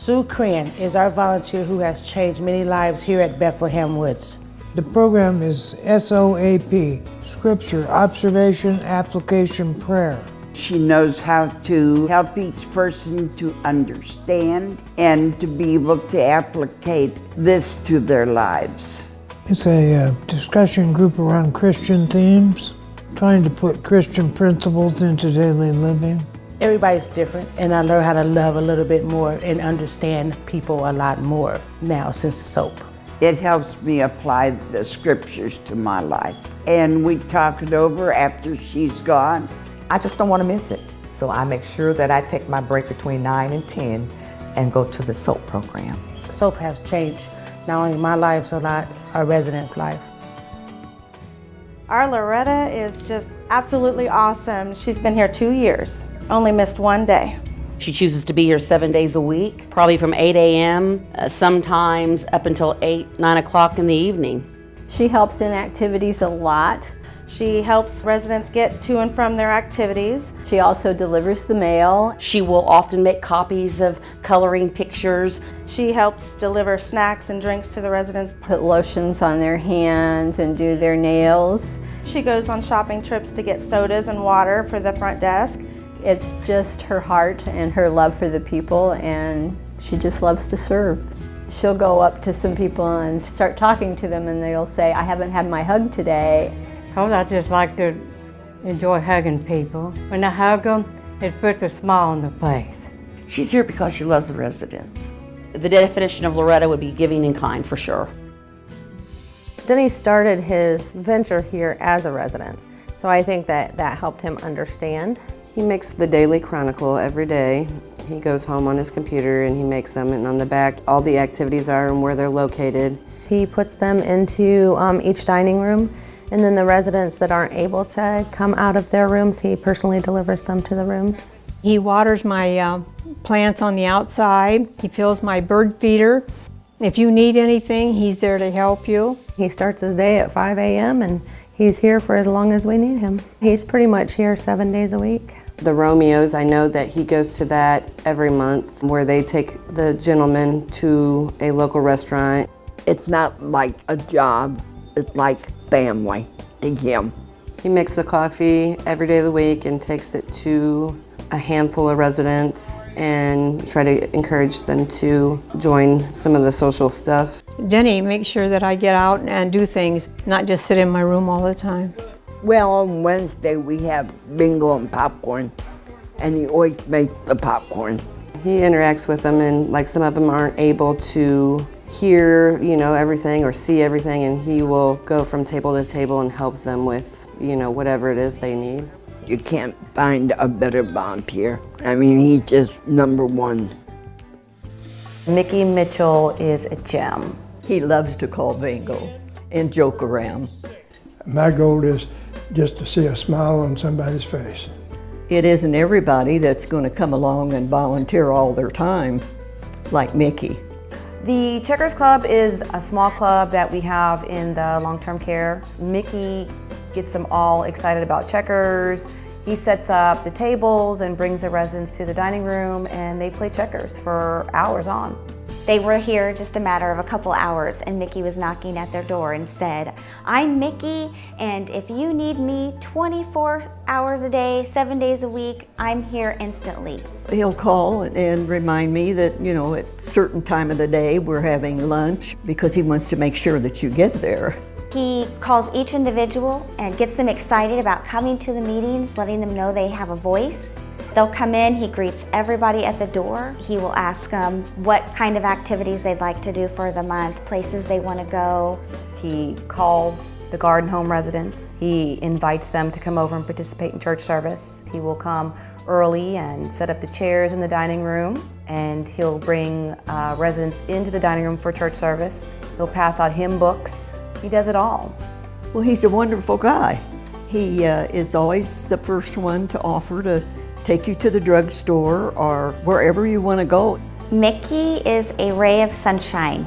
Sue Cran is our volunteer who has changed many lives here at Bethlehem Woods. The program is SOAP, Scripture, Observation, Application, Prayer. She knows how to help each person to understand and to be able to applicate this to their lives. It's a discussion group around Christian themes, trying to put Christian principles into daily living. Everybody's different, and I learned how to love a little bit more and understand people a lot more now since SOAP. It helps me apply the scriptures to my life. And we talk it over after she's gone. I just don't want to miss it. So I make sure that I take my break between 9 and 10 and go to the SOAP program. SOAP has changed not only my life, so a lot our residents' life. Our Loretta is just absolutely awesome. She's been here 2 years, only missed one day. She chooses to be here 7 days a week, probably from 8 a.m., sometimes up until 8, 9 o'clock in the evening. She helps in activities a lot. She helps residents get to and from their activities. She also delivers the mail. She will often make copies of coloring pictures. She helps deliver snacks and drinks to the residents. Put lotions on their hands and do their nails. She goes on shopping trips to get sodas and water for the front desk. It's just her heart and her love for the people, and she just loves to serve. She'll go up to some people and start talking to them, and they'll say, "I haven't had my hug today." Because I just like to enjoy hugging people. When I hug them, it puts a smile on their face. She's here because she loves the residents. The definition of Loretta would be giving in kind, for sure. Denny started his venture here as a resident, so I think that helped him understand. He makes the Daily Chronicle every day. He goes home on his computer and he makes them, and on the back all the activities are and where they're located. He puts them into each dining room, and then the residents that aren't able to come out of their rooms, he personally delivers them to the rooms. He waters my plants on the outside. He fills my bird feeder. If you need anything, he's there to help you. He starts his day at 5 a.m. and he's here for as long as we need him. He's pretty much here 7 days a week. The Romeos, I know that he goes to that every month, where they take the gentleman to a local restaurant. It's not like a job, it's like family to him. He makes the coffee every day of the week and takes it to a handful of residents and try to encourage them to join some of the social stuff. Denny makes sure that I get out and do things, not just sit in my room all the time. Well, on Wednesday we have bingo and popcorn, and he always makes the popcorn. He interacts with them, and like some of them aren't able to hear, everything or see everything, and he will go from table to table and help them with, whatever it is they need. You can't find a better volunteer. I mean, he's just number one. Mickey Mitchell is a gem. He loves to call bingo and joke around. My goal is just to see a smile on somebody's face. It isn't everybody that's going to come along and volunteer all their time, like Mickey. The Checkers Club is a small club that we have in the long-term care. Mickey gets them all excited about checkers. He sets up the tables and brings the residents to the dining room, and they play checkers for hours on. They were here just a matter of a couple hours, and Mickey was knocking at their door and said, "I'm Mickey, and if you need me 24 hours a day, 7 days a week, I'm here instantly." He'll call and remind me that, at a certain time of the day we're having lunch, because he wants to make sure that you get there. He calls each individual and gets them excited about coming to the meetings, letting them know they have a voice. They'll come in, he greets everybody at the door. He will ask them what kind of activities they'd like to do for the month, places they want to go. He calls the garden home residents. He invites them to come over and participate in church service. He will come early and set up the chairs in the dining room, and he'll bring residents into the dining room for church service. He'll pass out hymn books. He does it all. Well, he's a wonderful guy. He is always the first one to offer to take you to the drugstore or wherever you want to go. Mickey is a ray of sunshine.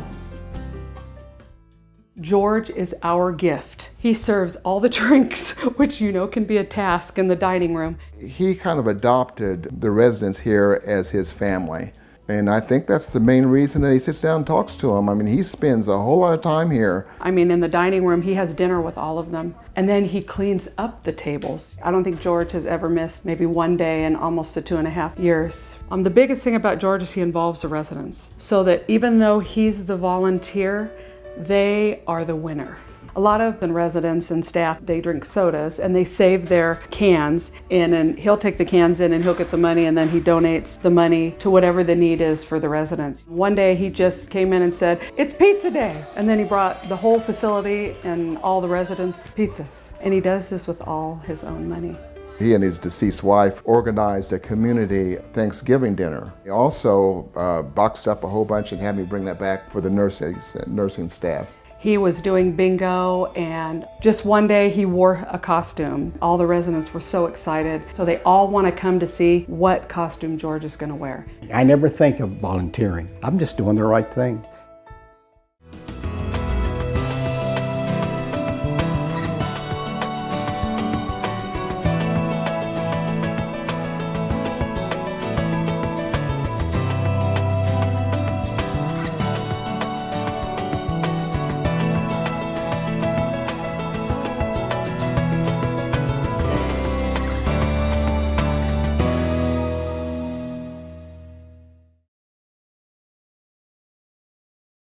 George is our gift. He serves all the drinks, which can be a task in the dining room. He kind of adopted the residents here as his family. And I think that's the main reason that he sits down and talks to them. I mean, he spends a whole lot of time here. I mean, in the dining room, he has dinner with all of them, and then he cleans up the tables. I don't think George has ever missed maybe one day in almost the 2.5 years. The biggest thing about George is he involves the residents, so that even though he's the volunteer, they are the winner. A lot of the residents and staff, they drink sodas and they save their cans in, and he'll take the cans in and he'll get the money, and then he donates the money to whatever the need is for the residents. One day he just came in and said, "It's pizza day." And then he brought the whole facility and all the residents pizzas. And he does this with all his own money. He and his deceased wife organized a community Thanksgiving dinner. He also boxed up a whole bunch and had me bring that back for the nursing staff. He was doing bingo, and just one day he wore a costume. All the residents were so excited, so they all want to come to see what costume George is going to wear. I never think of volunteering. I'm just doing the right thing.